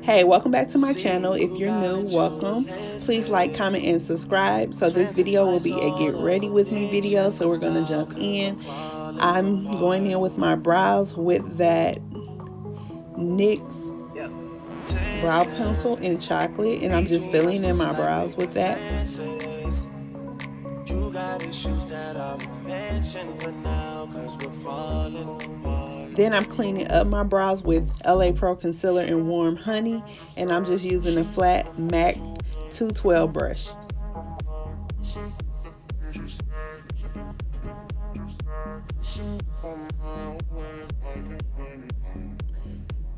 Hey, welcome back to my channel. If you're new, welcome. Please like, comment, and subscribe. So this video will be a get ready with me video. So we're going to jump in. I'm going in with my brows with that NYX brow pencil in chocolate. And I'm just filling in my brows with that. You got issues that I won't mention for now, 'cause we're falling apart. Then I'm cleaning up my brows with LA Pro Concealer and Warm Honey, and I'm just using a flat MAC 212 brush.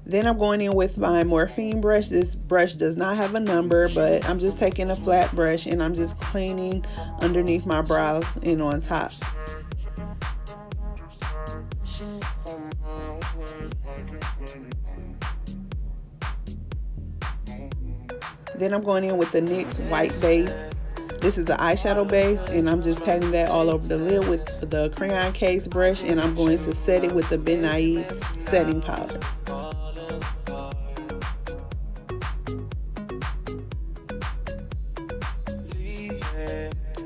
Then I'm going in with my Morphine brush. This brush does not have a number, but I'm just taking a flat brush and I'm just cleaning underneath my brows and on top. Then I'm going in with the NYX white base. This is the eyeshadow base, and I'm just patting that all over the lid with the crayon case brush, and I'm going to set it with the Ben Naive setting powder.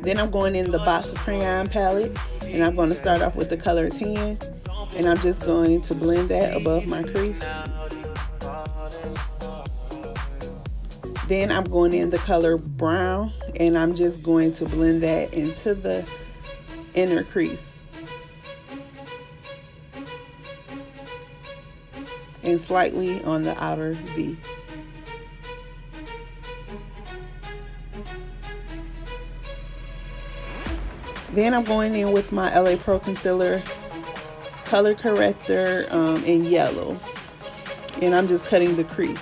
Then I'm going in the Box of Crayon palette, and I'm going to start off with the color 10, and I'm just going to blend that above my crease. Then I'm going in the color brown, and I'm just going to blend that into the inner crease. And slightly on the outer V. Then I'm going in with my LA Pro Concealer color corrector in yellow. And I'm just cutting the crease.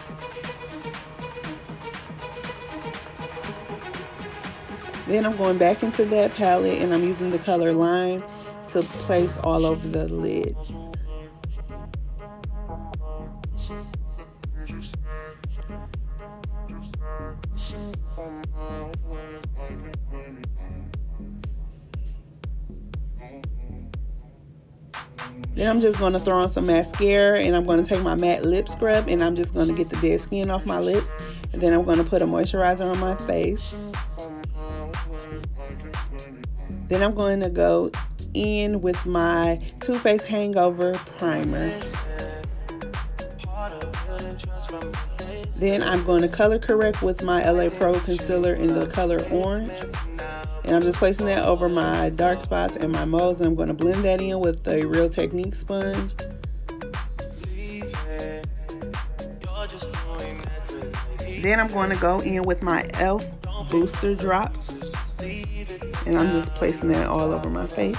Then I'm going back into that palette and I'm using the color Lime to place all over the lid. Then I'm just going to throw on some mascara, and I'm going to take my matte lip scrub and I'm just going to get the dead skin off my lips. And then I'm going to put a moisturizer on my face. Then I'm going to go in with my Too Faced Hangover Primer. Then I'm going to color correct with my LA Pro Concealer in the color Orange. And I'm just placing that over my dark spots and my moles. And I'm going to blend that in with the Real Technique sponge. Then I'm going to go in with my e.l.f. Booster Drops. And I'm just placing that all over my face.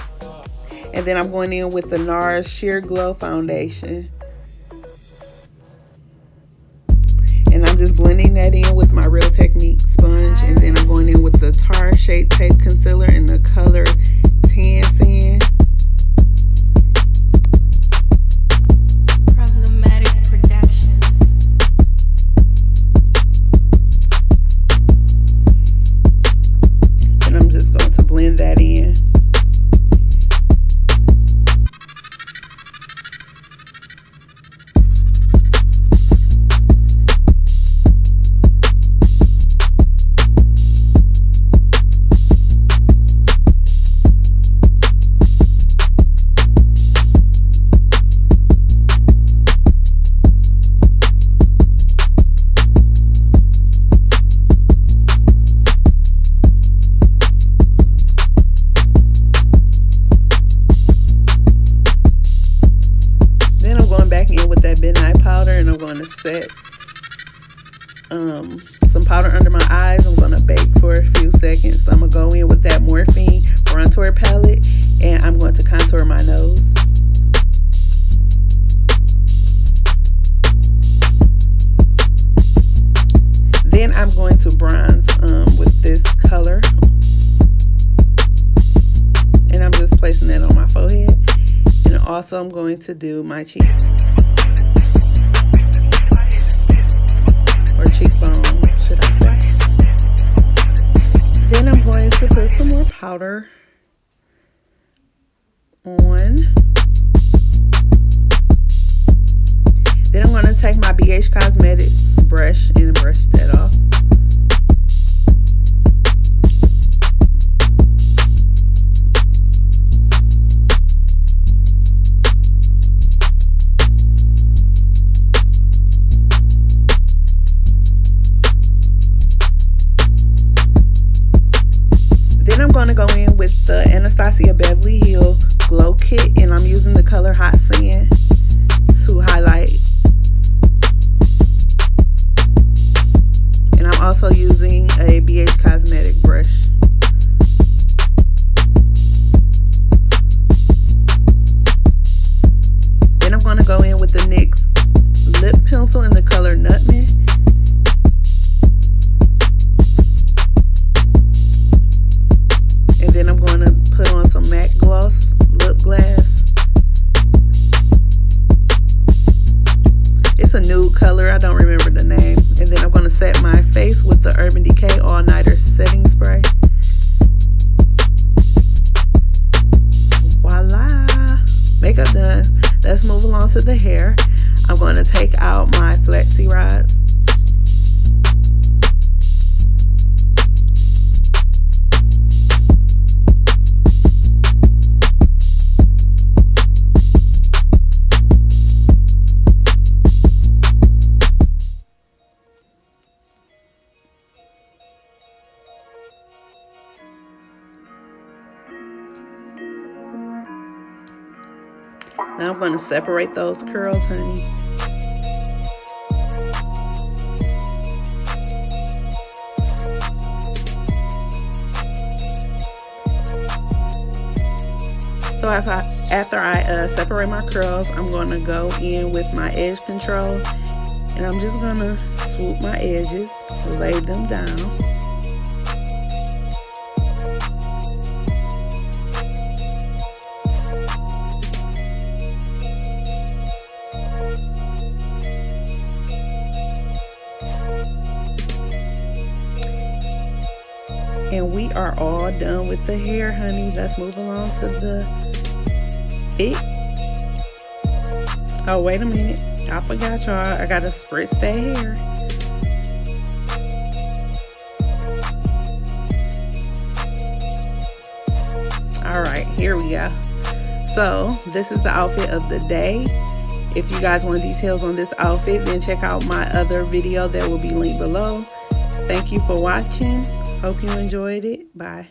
And then I'm going in with the NARS Sheer Glow Foundation. And I'm just blending that in with my Real Technique sponge. And then I'm going in with the Tarte Shape Tape Concealer in the color Tan Sand. Problematic Productions. And I'm just going to blend that in. That midnight powder, and I'm going to set some powder under my eyes. I'm going to bake for a few seconds. So I'm going to go in with that Morphine Bronzer palette, and I'm going to contour my nose. Then I'm going to bronze with this color, and I'm just placing that on my forehead. And also I'm going to do my cheeks. Or cheekbone, should I say. Then I'm going to put some more powder on. Then I'm going to take my BH Cosmetics brush and brush that off. Then I'm going to go in with the Anastasia Beverly Hills Glow Kit, and I'm using the color Hot Sand to highlight. And I'm also using a BH Cosmetic brush. Then I'm going to go in with the NYX lip pencil in the color Nutmeg. And then I'm going to put on some MAC Gloss lip glass. It's a nude color, I don't remember the name. And then I'm going to set my face with the Urban Decay All Nighter Setting Spray. Voila! Makeup done. Let's move along to the hair. I'm going to take out my flexi rods. Now I'm going to separate those curls, honey. So after I separate my curls, I'm going to go in with my edge control, and I'm just going to swoop my edges, lay them down. And we are all done with the hair, honey. Let's move along to the fit. Oh, wait a minute. I forgot, y'all. I gotta spritz that hair. Alright, here we go. So, this is the outfit of the day. If you guys want details on this outfit, then check out my other video that will be linked below. Thank you for watching. Hope you enjoyed it. Bye.